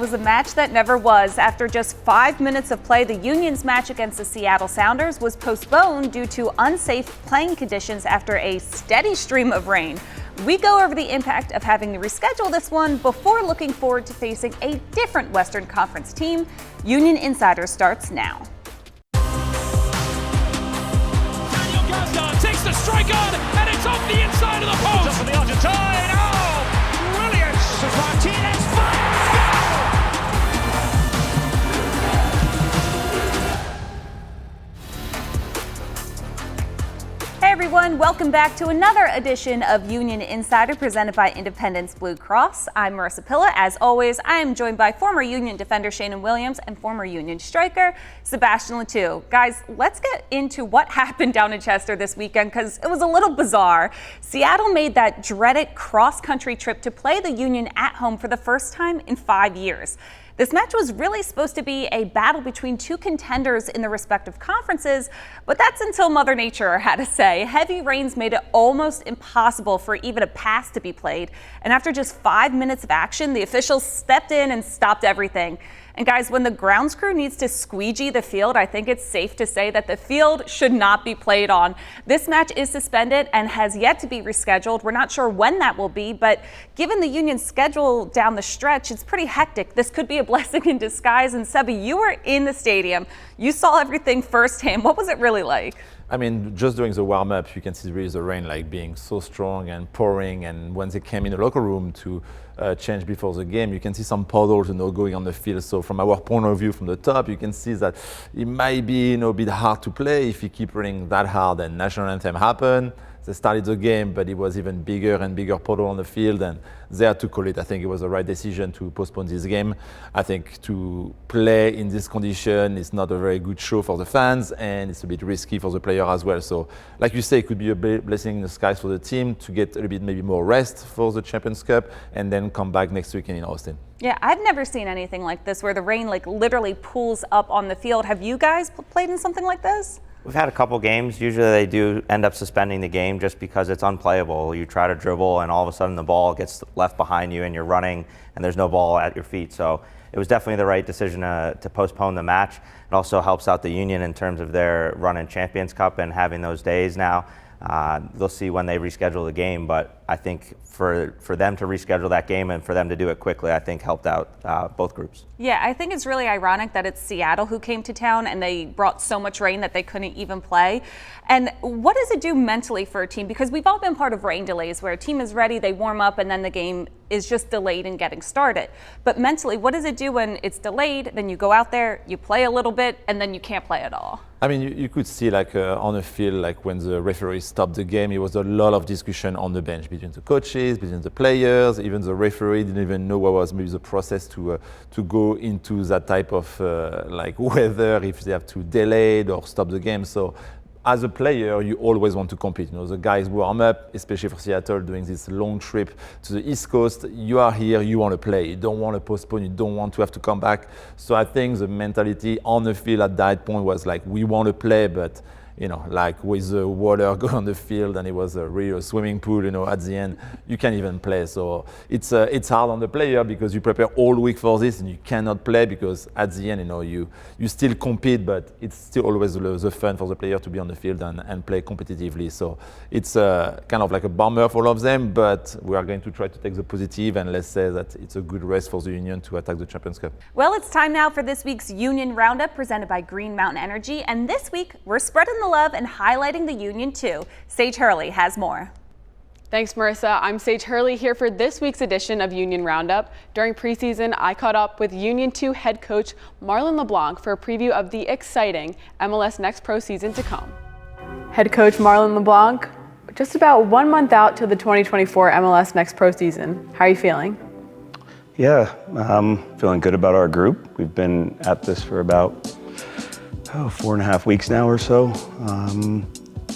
was a match that never was. After just 5 minutes of play, the Union's match against the Seattle Sounders was postponed due to unsafe playing conditions after a steady stream of rain. We go over the impact of having to reschedule this one before looking forward to facing a different Western Conference team. Union Insider starts now. Takes the strike on, and it's off the inside of the post. Up for the Argentine. Oh, brilliant! This is Martinez. Fires. Hey everyone, welcome back to another edition of Union Insider presented by Independence Blue Cross. I'm Marisa. As always, I am joined by former Union defender Sheanon Williams and former Union striker Sebastian Latou. Guys, let's get into what happened down in Chester this weekend because it was a little bizarre. Seattle made that dreaded cross-country trip to play the Union at home for the first time in 5 years. This match was really supposed to be a battle between two contenders in the respective conferences, but that's until Mother Nature had to say. Heavy rains made it almost impossible for even a pass to be played, and after just 5 minutes of action, the officials stepped in and stopped everything. And guys, when the grounds crew needs to squeegee the field, I think it's safe to say that the field should not be played on. This match is suspended and has yet to be rescheduled. We're not sure when that will be, but given the Union's schedule down the stretch, it's pretty hectic. This could be a blessing in disguise. And Seba, you were in the stadium. You saw everything firsthand. What was it really like? I mean, just during the warm-up, you can see really the rain like being so strong and pouring. And when they came in the locker room to change before the game, you can see some puddles, going on the field. So from our point of view, from the top, you can see that it might be, a bit hard to play if you keep running that hard. And national anthem happened. They started the game, but it was even bigger and bigger puddle on the field, and they had to call it. I think it was the right decision to postpone this game. I think to play in this condition is not a very good show for the fans, and it's a bit risky for the player as well. So, like you say, it could be a blessing in disguise for the team to get a little bit maybe more rest for the Champions Cup, and then come back next weekend in Austin. Yeah, I've never seen anything like this where the rain literally pools up on the field. Have you guys played in something like this? We've had a couple games. Usually they do end up suspending the game just because it's unplayable. You try to dribble and all of a sudden the ball gets left behind you and you're running and there's no ball at your feet. So it was definitely the right decision to postpone the match. It also helps out the Union in terms of their run in Champions Cup and having those days now. They'll see when they reschedule the game, but I think for them to reschedule that game and for them to do it quickly, I think helped out both groups. Yeah, I think it's really ironic that it's Seattle who came to town and they brought so much rain that they couldn't even play. And what does it do mentally for a team? Because we've all been part of rain delays where a team is ready, they warm up, and then the game is just delayed in getting started. But mentally, what does it do when it's delayed? Then you go out there, you play a little bit, and then you can't play at all. I mean, you could see on the field, when the referee stopped the game, it was a lot of discussion on the bench between the coaches, between the players. Even the referee didn't even know what was maybe the process to go into that type of weather, if they have to delay it or stop the game. So as a player, you always want to compete. The guys warm up, especially for Seattle, doing this long trip to the East Coast. You are here, you want to play. You don't want to postpone, you don't want to have to come back. So I think the mentality on the field at that point was we want to play, but with the water going on the field, and it was a real swimming pool, at the end, you can't even play. So it's hard on the player because you prepare all week for this and you cannot play because at the end, you still compete, but it's still always the fun for the player to be on the field and play competitively. So it's kind of like a bummer for all of them, but we are going to try to take the positive and let's say that it's a good rest for the Union to attack the Champions Cup. Well, it's time now for this week's Union Roundup presented by Green Mountain Energy, and this week we're spreading the love and highlighting the Union too. Sage Hurley has more. Thanks, Marissa. I'm Sage Hurley here for this week's edition of Union Roundup. During preseason, I caught up with Union 2 head coach Marlon LeBlanc for a preview of the exciting MLS Next Pro season to come. Head coach Marlon LeBlanc, just about 1 month out to the 2024 MLS Next Pro season. How are you feeling? Yeah, feeling good about our group. We've been at this for about 4.5 weeks now or so.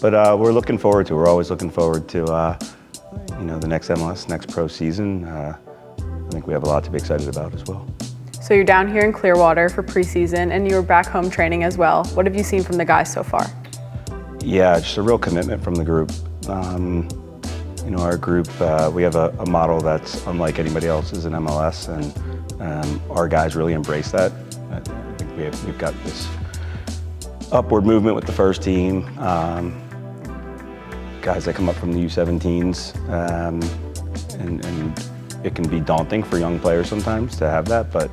But we're looking forward to, we're always looking forward to, the next MLS Next Pro season. I think we have a lot to be excited about as well. So you're down here in Clearwater for preseason and you're back home training as well. What have you seen from the guys so far? Yeah, just a real commitment from the group. our group, we have a model that's unlike anybody else's in MLS, and our guys really embrace that. I think we've got this upward movement with the first team, guys that come up from the U17s, and it can be daunting for young players sometimes to have that, but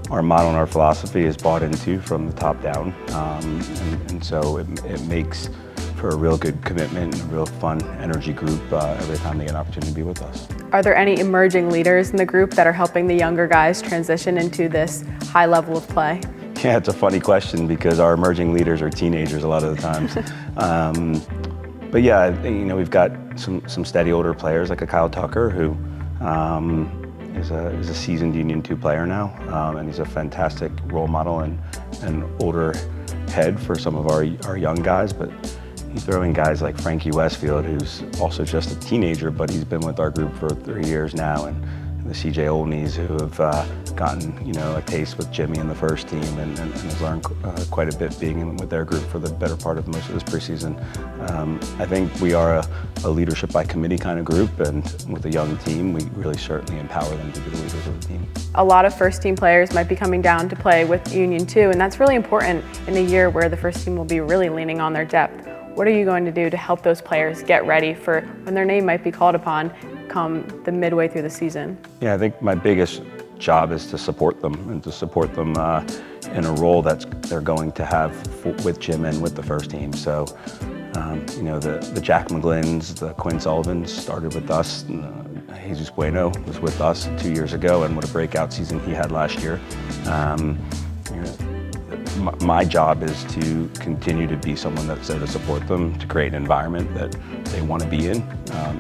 our model and our philosophy is bought into from the top down, and so it makes for a real good commitment and a real fun energy group every time they get an opportunity to be with us. Are there any emerging leaders in the group that are helping the younger guys transition into this high level of play? Yeah, it's a funny question because our emerging leaders are teenagers a lot of the times. But yeah, we've got some steady older players like a Kyle Tucker who is a seasoned Union 2 player now, and he's a fantastic role model and older head for some of our young guys. But you throw in guys like Frankie Westfield, who's also just a teenager, but he's been with our group for 3 years now, and the CJ Olneys, who have gotten a taste with Jimmy in the first team and has learned quite a bit being with their group for the better part of most of this preseason. I think we are a leadership by committee kind of group, and with a young team, we really certainly empower them to be the leaders of the team. A lot of first team players might be coming down to play with Union 2, and that's really important in a year where the first team will be really leaning on their depth. What are you going to do to help those players get ready for when their name might be called upon come the midway through the season? Yeah, I think my biggest job is to support them and to support them in a role that they're going to have with Jim and with the first team. So, the Jack McGlynn's, the Quinn Sullivans started with us. Jesus Bueno was with us 2 years ago, and what a breakout season he had last year. My job is to continue to be someone that's there to support them, to create an environment that they want to be in,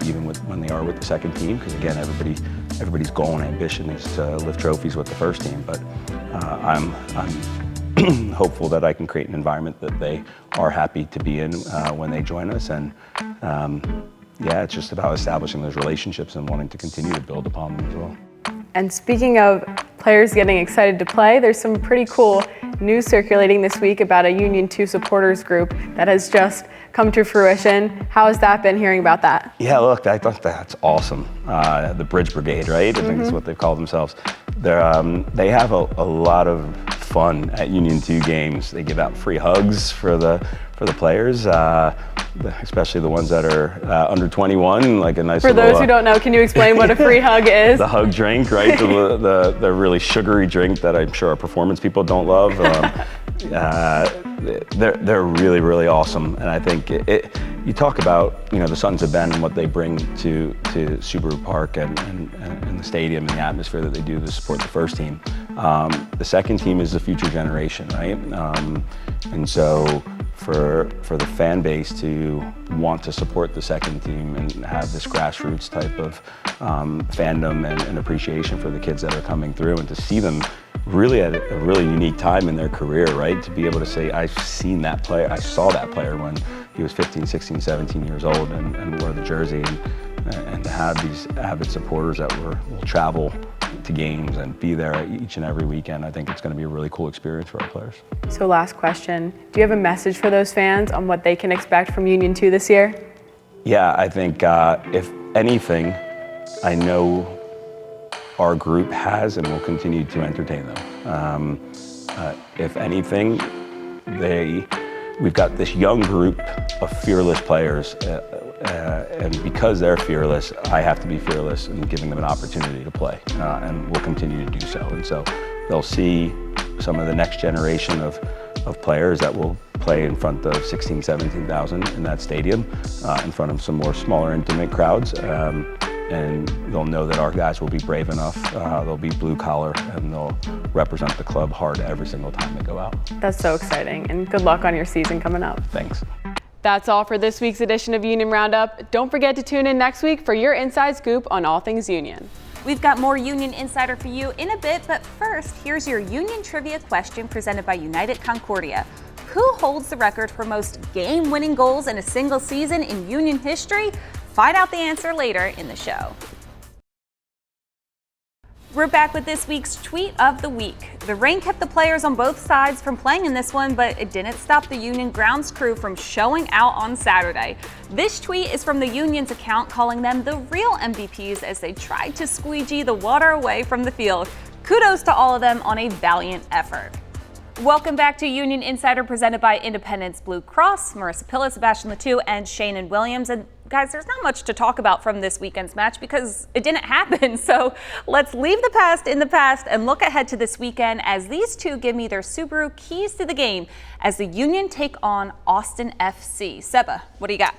even when they are with the second team. Because again, everybody's goal and ambition is to lift trophies with the first team. But I'm hopeful that I can create an environment that they are happy to be in when they join us. And it's just about establishing those relationships and wanting to continue to build upon them as well. And speaking of players getting excited to play, there's some pretty cool news circulating this week about a Union 2 supporters group that has just come to fruition. How has that been, hearing about that? Yeah, look, I thought that's awesome. The Bridge Brigade, right? I think that's what they call themselves. They have a lot of fun at Union 2 games. They give out free hugs for the players, especially the ones that are under 21, like a nice For little, those who don't know, can you explain what a free hug is? The hug drink, right? the really sugary drink that I'm sure our performance people don't love. They're really, really awesome. And I think you talk about, the Sons of Ben and what they bring to Subaru Park and the stadium and the atmosphere that they do to support the first team. The second team is the future generation, right? And so for the fan base to want to support the second team and have this grassroots type of fandom and appreciation for the kids that are coming through, and to see them really at a really unique time in their career, right? To be able to say, I've seen that player, I saw that player when he was 15, 16, 17 years old and wore the jersey, and to have these avid supporters that will travel to games and be there each and every weekend, I think it's going to be a really cool experience for our players. So last question, do you have a message for those fans on what they can expect from Union 2 this year? Yeah, I think if anything, I know our group has and will continue to entertain them. If anything, we've got this young group of fearless players, and because they're fearless, I have to be fearless in giving them an opportunity to play, and we'll continue to do so. And so they'll see some of the next generation of players that will play in front of 16,000, 17,000 in that stadium, in front of some more smaller, intimate crowds. And they'll know that our guys will be brave enough, they'll be blue collar, and they'll represent the club hard every single time they go out. That's so exciting, and good luck on your season coming up. Thanks. That's all for this week's edition of Union Roundup. Don't forget to tune in next week for your inside scoop on all things Union. We've got more Union Insider for you in a bit, but first, here's your Union trivia question presented by United Concordia. Who holds the record for most game-winning goals in a single season in Union history? Find out the answer later in the show. We're back with this week's Tweet of the Week. The rain kept the players on both sides from playing in this one, but it didn't stop the Union grounds crew from showing out on Saturday. This tweet is from the Union's account calling them the real MVPs as they tried to squeegee the water away from the field. Kudos to all of them on a valiant effort. Welcome back to Union Insider presented by Independence Blue Cross. Marisa Pilla, Sebastian Letou, and Sheanon Williams. And guys, there's not much to talk about from this weekend's match because it didn't happen. So let's leave the past in the past and look ahead to this weekend as these two give me their Subaru keys to the game as the Union take on Austin FC. Seba, what do you got?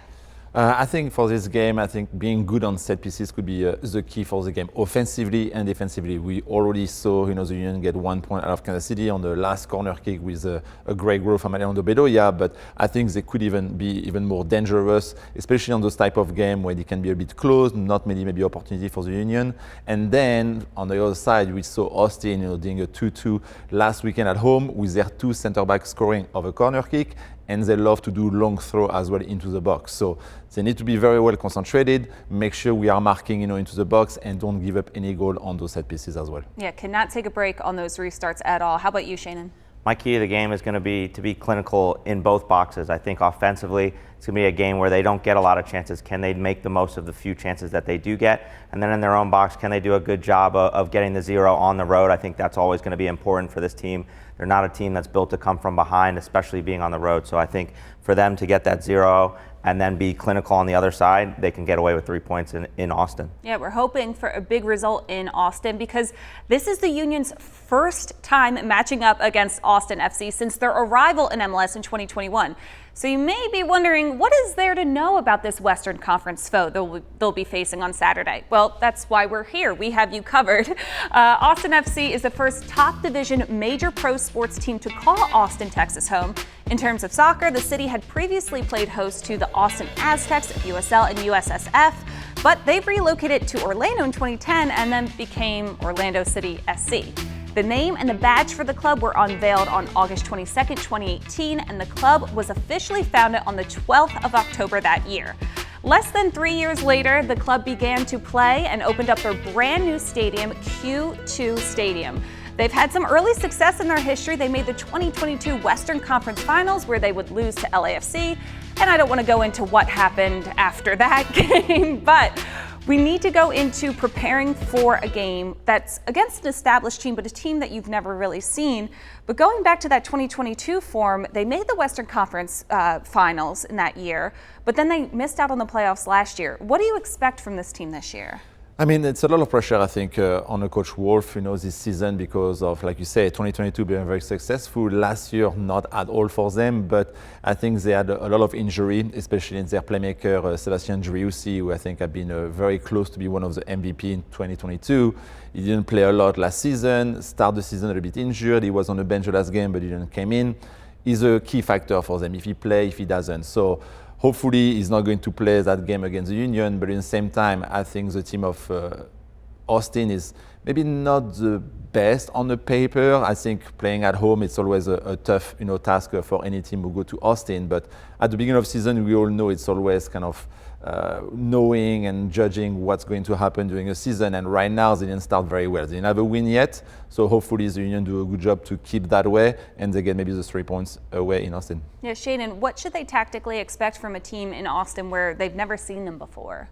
I think for this game, I think being good on set pieces could be the key for the game, offensively and defensively. We already saw, the Union get 1 point out of Kansas City on the last corner kick with a great goal from Alejandro Bedoya, but I think they could even be even more dangerous, especially on those type of game where it can be a bit close, not many maybe opportunity for the Union. And then on the other side, we saw Austin, doing a 2-2 last weekend at home with their two center backs scoring of a corner kick. And they love to do long throw as well into the box. So they need to be very well concentrated, make sure we are marking, into the box and don't give up any goal on those set pieces as well. Yeah, cannot take a break on those restarts at all. How about you, Sheanon? My key to the game is going to be clinical in both boxes. I think offensively, it's going to be a game where they don't get a lot of chances. Can they make the most of the few chances that they do get? And then in their own box, can they do a good job of getting the zero on the road? I think that's always going to be important for this team. They're not a team that's built to come from behind, especially being on the road. So I think for them to get that zero and then be clinical on the other side, they can get away with 3 points in Austin. Yeah, we're hoping for a big result in Austin because this is the Union's first time matching up against Austin FC since their arrival in MLS in 2021. So you may be wondering, what is there to know about this Western Conference foe they'll be facing on Saturday? Well, that's why we're here. We have you covered. Austin FC is the first top division major pro sports team to call Austin, Texas home. In terms of soccer, the city had previously played host to the Austin Aztecs of USL and USSF, but they've relocated to Orlando in 2010 and then became Orlando City SC. The name and the badge for the club were unveiled on August 22nd, 2018, and the club was officially founded on the 12th of October that year. Less than 3 years later, the club began to play and opened up their brand new stadium, Q2 Stadium. They've had some early success in their history. They made the 2022 Western Conference Finals where they would lose to LAFC, and I don't want to go into what happened after that game, but we need to go into preparing for a game that's against an established team, but a team that you've never really seen. But going back to that 2022 form, they made the Western Conference Finals in that year, but then they missed out on the playoffs last year. What do you expect from this team this year? I mean, it's a lot of pressure, I think, on Coach Wolf, this season because of, like you say, 2022 being very successful. Last year, not at all for them, but I think they had a lot of injury, especially in their playmaker, Sebastian Driussi, who I think had been very close to be one of the MVP in 2022. He didn't play a lot last season, start the season a little bit injured. He was on the bench the last game, but he didn't come in. He's a key factor for them, if he plays, if he doesn't. So hopefully, he's not going to play that game against the Union, but at the same time, I think the team of Austin is maybe not the best on the paper. I think playing at home, it's always a tough task for any team who go to Austin. But at the beginning of the season, we all know it's always kind of knowing and judging what's going to happen during a season. And right now, they didn't start very well. They didn't have a win yet. So hopefully the Union do a good job to keep that way and they get maybe the 3 points away in Austin. Yeah, Sheanon, what should they tactically expect from a team in Austin where they've never seen them before?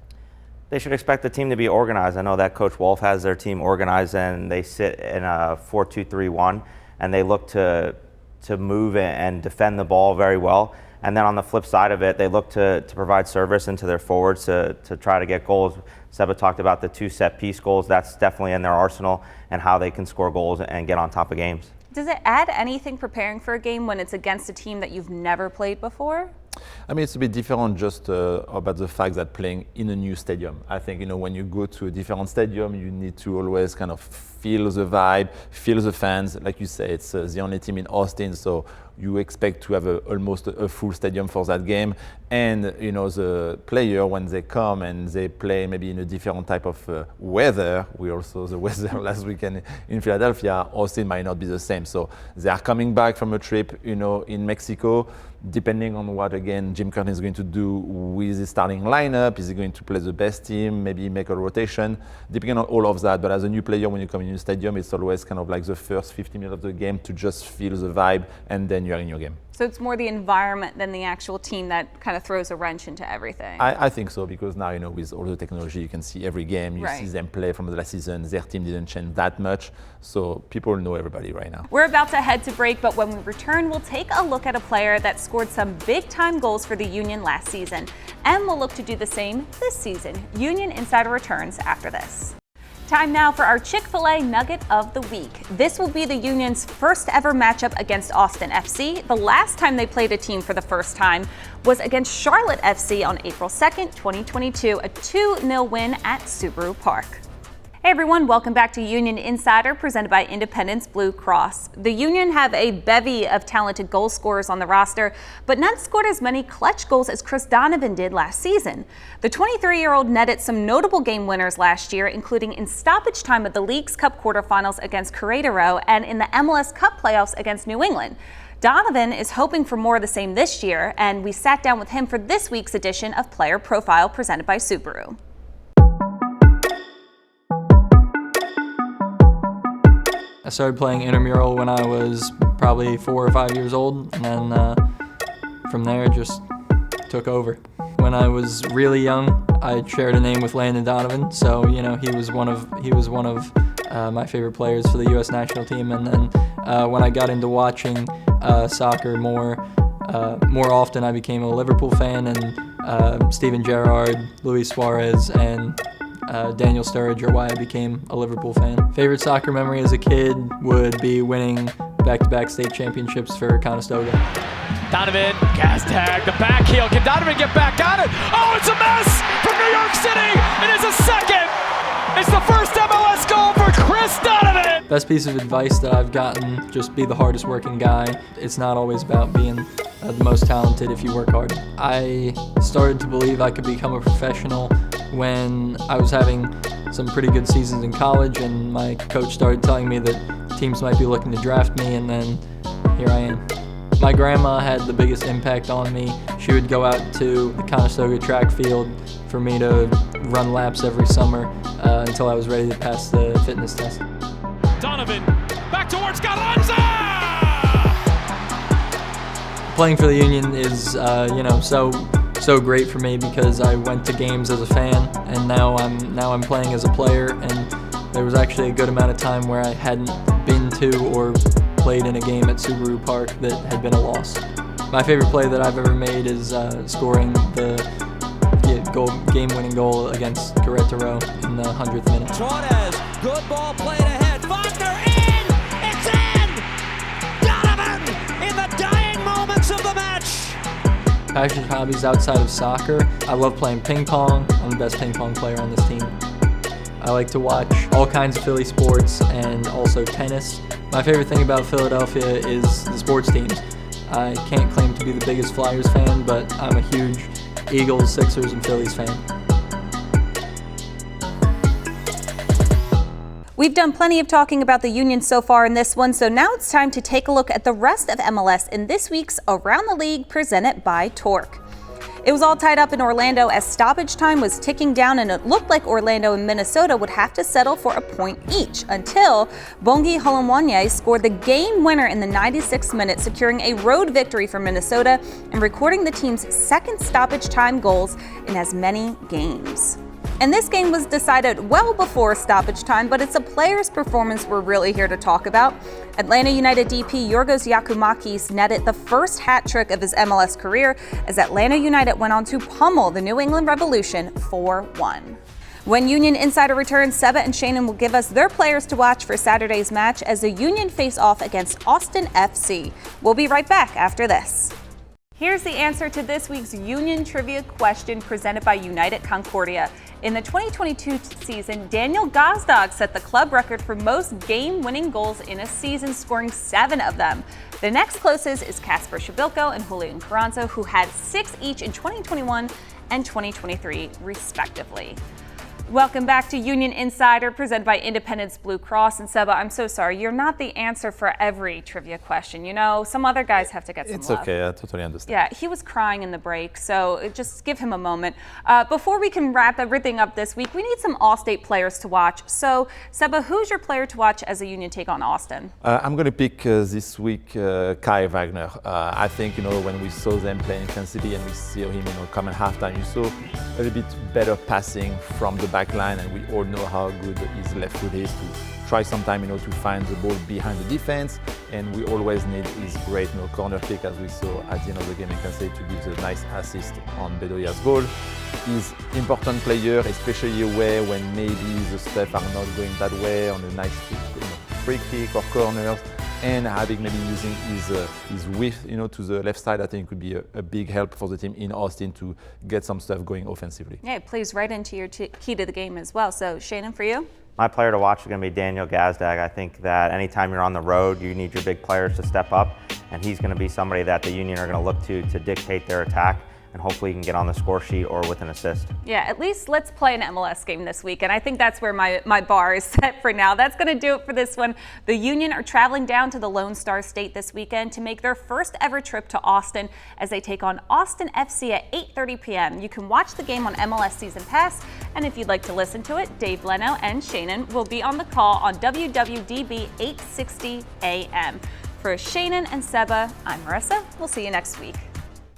They should expect the team to be organized. I know that Coach Wolf has their team organized and they sit in a 4-2-3-1 and they look to move and defend the ball very well. And then on the flip side of it, they look to provide service into their forwards to try to get goals. Seba talked about the 2 set-piece goals. That's definitely in their arsenal and how they can score goals and get on top of games. Does it add anything preparing for a game when it's against a team that you've never played before? I mean, it's a bit different just about the fact that playing in a new stadium. I think, when you go to a different stadium, you need to always kind of feel the vibe, feel the fans. Like you say, it's the only team in Austin, so you expect to have almost a full stadium for that game. And, the player, when they come and they play maybe in a different type of weather, we also the weather last weekend in Philadelphia, Austin might not be the same. So they are coming back from a trip, in Mexico. Depending on what, again, Jim Curtin is going to do with his starting lineup, is he going to play the best team, maybe make a rotation, depending on all of that. But as a new player, when you come in Union Stadium, it's always kind of like the first 50 minutes of the game to just feel the vibe, and then you're in your game. So it's more the environment than the actual team that kind of throws a wrench into everything. I think so, because now, with all the technology, you can see every game, you Right. see them play from the last season, their team didn't change that much, so people know everybody right now. We're about to head to break, but when we return, we'll take a look at a player that scored some big-time goals for the Union last season, and we'll look to do the same this season. Union Insider returns after this. Time now for our Chick-fil-A Nugget of the Week. This will be the Union's first ever matchup against Austin FC. The last time they played a team for the first time was against Charlotte FC on April 2nd, 2022, a 2-0 win at Subaru Park. Hey everyone, welcome back to Union Insider, presented by Independence Blue Cross. The Union have a bevy of talented goal scorers on the roster, but none scored as many clutch goals as Chris Donovan did last season. The 23-year-old netted some notable game winners last year, including in stoppage time at the Leagues Cup quarterfinals against Querétaro and in the MLS Cup playoffs against New England. Donovan is hoping for more of the same this year, and we sat down with him for this week's edition of Player Profile presented by Subaru. I started playing intramural when I was probably 4 or 5 years old, and then from there just took over. When I was really young, I shared a name with Landon Donovan, so he was one of my favorite players for the U.S. national team. And then when I got into watching soccer more often, I became a Liverpool fan, and Steven Gerrard, Luis Suarez, and Daniel Sturridge are why I became a Liverpool fan. Favorite soccer memory as a kid would be winning back-to-back state championships for Conestoga. Donovan, gas tag, the back heel. Can Donovan get back on it? Oh, it's a mess from New York City. It is a second. It's the first MLS goal for Chris Donovan. Best piece of advice that I've gotten, just be the hardest working guy. It's not always about being the most talented if you work hard. I started to believe I could become a professional when I was having some pretty good seasons in college, and my coach started telling me that teams might be looking to draft me, and then here I am. My grandma had the biggest impact on me. She would go out to the Conestoga track field for me to run laps every summer until I was ready to pass the fitness test. Donovan, back towards Carranza! Playing for the Union is, so great for me because I went to games as a fan, and now I'm playing as a player. And there was actually a good amount of time where I hadn't been to or played in a game at Subaru Park that had been a loss. My favorite play that I've ever made is scoring the game-winning goal against Querétaro in the 100th minute. Suarez, good ball played ahead. Wagner in! It's in! Donovan in the dying moments of the match! Passion hobbies outside of soccer. I love playing ping pong. I'm the best ping pong player on this team. I like to watch all kinds of Philly sports and also tennis. My favorite thing about Philadelphia is the sports teams. I can't claim to be the biggest Flyers fan, but I'm a huge Eagles, Sixers, and Phillies fan. We've done plenty of talking about the Union so far in this one, so now it's time to take a look at the rest of MLS in this week's Around the League presented by Torque. It was all tied up in Orlando as stoppage time was ticking down, and it looked like Orlando and Minnesota would have to settle for a point each until Bongi Holomwanye scored the game winner in the 96th minute, securing a road victory for Minnesota and recording the team's second stoppage time goals in as many games. And this game was decided well before stoppage time, but it's a player's performance we're really here to talk about. Atlanta United DP Yorgos Yakumakis netted the first hat trick of his MLS career as Atlanta United went on to pummel the New England Revolution 4-1. When Union Insider returns, Seba and Sheanon will give us their players to watch for Saturday's match as the Union face off against Austin FC. We'll be right back after this. Here's the answer to this week's Union Trivia question presented by United Concordia. In the 2022 season, Daniel Gazdag set the club record for most game-winning goals in a season, scoring 7 of them. The next closest is Kasper Shabilko and Julian Carranza, who had 6 each in 2021 and 2023, respectively. Welcome back to Union Insider, presented by Independence Blue Cross. And Seba, I'm so sorry, you're not the answer for every trivia question. You know, some other guys have to get some It's love. okay, I totally understand. Yeah, he was crying in the break, so just give him a moment. Before we can wrap everything up this week, we need some All-State players to watch. So, Seba, who's your player to watch as a Union take on Austin? I'm going to pick this week Kai Wagner. I think, when we saw them play in Kansas City and we saw him, come at halftime, you saw a little bit better passing from the back line, and we all know how good his left foot is to try sometime, to find the ball behind the defense. And we always need his great, corner kick, as we saw at the end of the game in Kansas City, to give the nice assist on Bedoya's goal. He's important player, especially away when maybe the stuff are not going that way on a nice free kick or corners. And having maybe using his width, to the left side, I think could be a big help for the team in Austin to get some stuff going offensively. Yeah, it plays right into your key to the game as well. So, Sheanon, for you? My player to watch is going to be Daniel Gazdag. I think that anytime you're on the road, you need your big players to step up, and he's going to be somebody that the Union are going to look to dictate their attack, and hopefully he can get on the score sheet or with an assist. Yeah, at least let's play an MLS game this week, and I think that's where my bar is set for now. That's going to do it for this one. The Union are traveling down to the Lone Star State this weekend to make their first ever trip to Austin as they take on Austin FC at 8:30 p.m. You can watch the game on MLS Season Pass, and if you'd like to listen to it, Dave Leno and Sheanon will be on the call on WWDB 860 AM. For Sheanon and Seba, I'm Marisa. We'll see you next week.